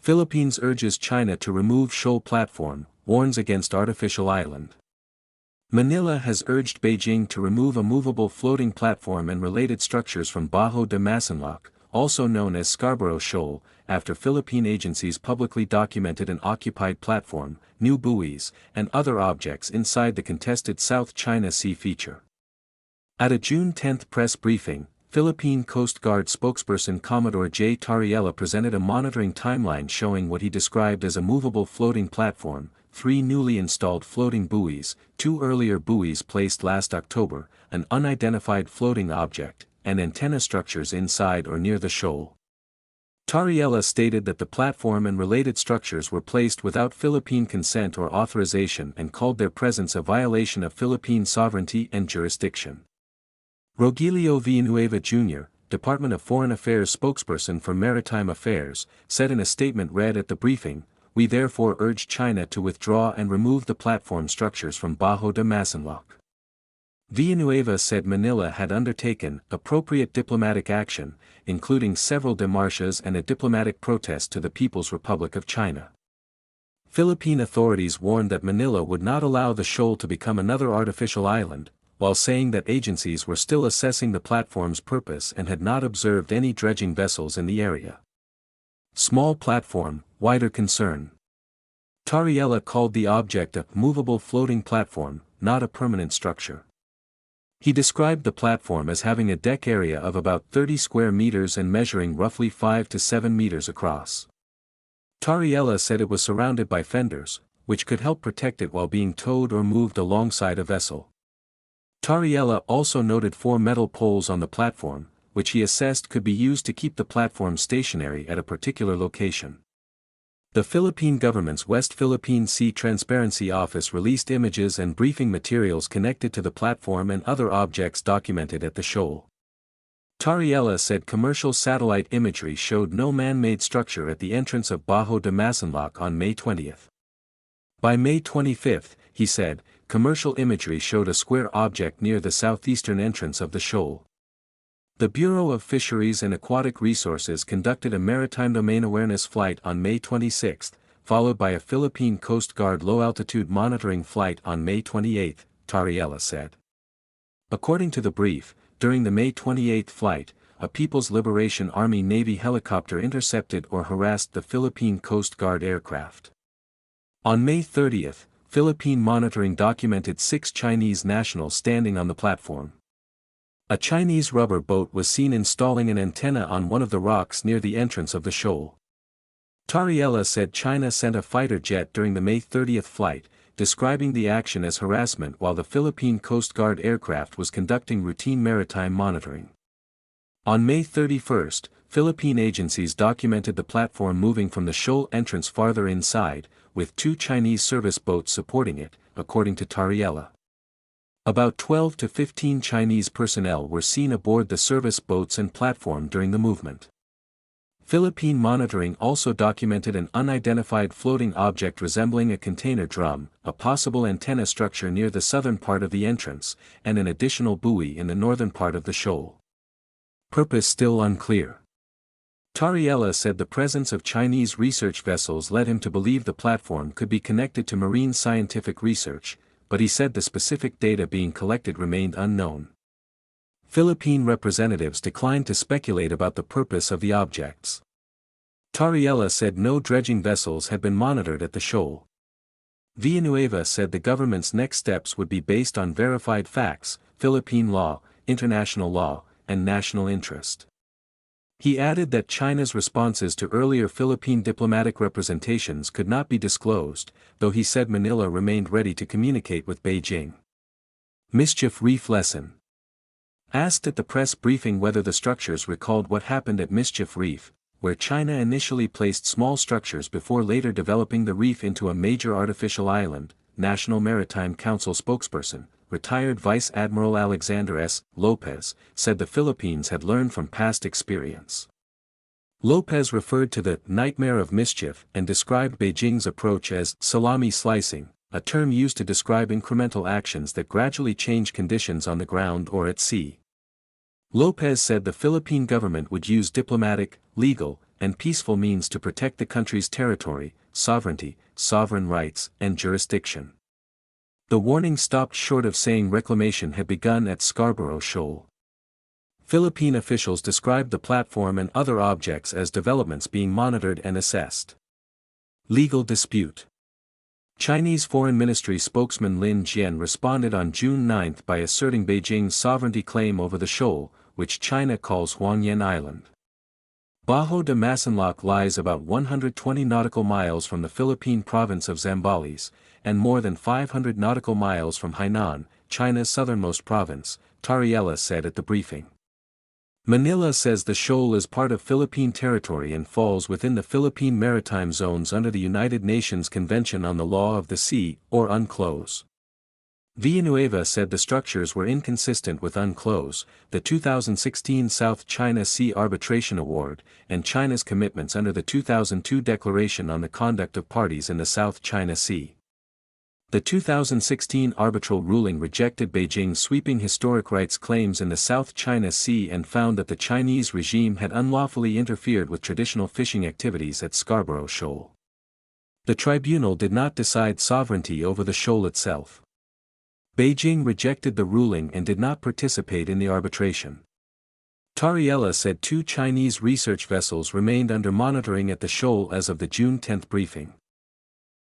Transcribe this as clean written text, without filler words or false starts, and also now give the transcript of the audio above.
Philippines urges China to remove Shoal platform, warns against artificial island. Manila has urged Beijing to remove a movable floating platform and related structures from Bajo de Masinloc, also known as Scarborough Shoal, after Philippine agencies publicly documented an occupied platform, new buoys, and other objects inside the contested South China Sea feature. At a June 10 press briefing, Philippine Coast Guard spokesperson Commodore J. Tariella presented a monitoring timeline showing what he described as a movable floating platform, 3 newly installed floating buoys, 2 earlier buoys placed last October, an unidentified floating object, and antenna structures inside or near the shoal. Tariella stated that the platform and related structures were placed without Philippine consent or authorization and called their presence a violation of Philippine sovereignty and jurisdiction. Rogelio Villanueva Jr., Department of Foreign Affairs spokesperson for Maritime Affairs, said in a statement read at the briefing, "We therefore urge China to withdraw and remove the platform structures from Bajo de Masinloc." Villanueva said Manila had undertaken appropriate diplomatic action, including several démarches and a diplomatic protest to the People's Republic of China. Philippine authorities warned that Manila would not allow the shoal to become another artificial island, while saying that agencies were still assessing the platform's purpose and had not observed any dredging vessels in the area. Small platform, wider concern. Tariella called the object a movable floating platform, not a permanent structure. He described the platform as having a deck area of about 30 square meters and measuring roughly 5 to 7 meters across. Tariella said it was surrounded by fenders, which could help protect it while being towed or moved alongside a vessel. Tariella also noted 4 metal poles on the platform, which he assessed could be used to keep the platform stationary at a particular location. The Philippine government's West Philippine Sea Transparency Office released images and briefing materials connected to the platform and other objects documented at the shoal. Tariella said commercial satellite imagery showed no man-made structure at the entrance of Bajo de Masinloc on May 20. By May 25, he said, commercial imagery showed a square object near the southeastern entrance of the shoal. The Bureau of Fisheries and Aquatic Resources conducted a maritime domain awareness flight on May 26, followed by a Philippine Coast Guard low-altitude monitoring flight on May 28, Tariella said. According to the brief, during the May 28 flight, a People's Liberation Army Navy helicopter intercepted or harassed the Philippine Coast Guard aircraft. On May 30, Philippine monitoring documented 6 Chinese nationals standing on the platform. A Chinese rubber boat was seen installing an antenna on one of the rocks near the entrance of the shoal. Tariella said China sent a fighter jet during the May 30 flight, describing the action as harassment while the Philippine Coast Guard aircraft was conducting routine maritime monitoring. On May 31, Philippine agencies documented the platform moving from the shoal entrance farther inside, with 2 Chinese service boats supporting it, according to Tariella. About 12 to 15 Chinese personnel were seen aboard the service boats and platform during the movement. Philippine monitoring also documented an unidentified floating object resembling a container drum, a possible antenna structure near the southern part of the entrance, and an additional buoy in the northern part of the shoal. Purpose still unclear. Tariella said the presence of Chinese research vessels led him to believe the platform could be connected to marine scientific research, but he said the specific data being collected remained unknown. Philippine representatives declined to speculate about the purpose of the objects. Tariella said no dredging vessels had been monitored at the shoal. Villanueva said the government's next steps would be based on verified facts, Philippine law, international law, and national interest. He added that China's responses to earlier Philippine diplomatic representations could not be disclosed, though he said Manila remained ready to communicate with Beijing. Mischief Reef lesson. Asked at the press briefing whether the structures recalled what happened at Mischief Reef, where China initially placed small structures before later developing the reef into a major artificial island, National Maritime Council spokesperson, retired Vice Admiral Alexander S. Lopez, said the Philippines had learned from past experience. Lopez referred to the nightmare of mischief and described Beijing's approach as salami slicing, a term used to describe incremental actions that gradually change conditions on the ground or at sea. Lopez said the Philippine government would use diplomatic, legal, and peaceful means to protect the country's territory, sovereignty, sovereign rights, and jurisdiction. The warning stopped short of saying reclamation had begun at Scarborough Shoal. Philippine officials described the platform and other objects as developments being monitored and assessed. Legal dispute. Chinese Foreign Ministry spokesman Lin Jian responded on June 9 by asserting Beijing's sovereignty claim over the shoal, which China calls Huangyan Island. Bajo de Masinloc lies about 120 nautical miles from the Philippine province of Zambales, and more than 500 nautical miles from Hainan, China's southernmost province, Tariela said at the briefing. Manila says the shoal is part of Philippine territory and falls within the Philippine maritime zones under the United Nations Convention on the Law of the Sea, or UNCLOS. Villanueva said the structures were inconsistent with UNCLOS, the 2016 South China Sea Arbitration Award, and China's commitments under the 2002 Declaration on the Conduct of Parties in the South China Sea. The 2016 arbitral ruling rejected Beijing's sweeping historic rights claims in the South China Sea and found that the Chinese regime had unlawfully interfered with traditional fishing activities at Scarborough Shoal. The tribunal did not decide sovereignty over the shoal itself. Beijing rejected the ruling and did not participate in the arbitration. Tariela said 2 Chinese research vessels remained under monitoring at the shoal as of the June 10 briefing.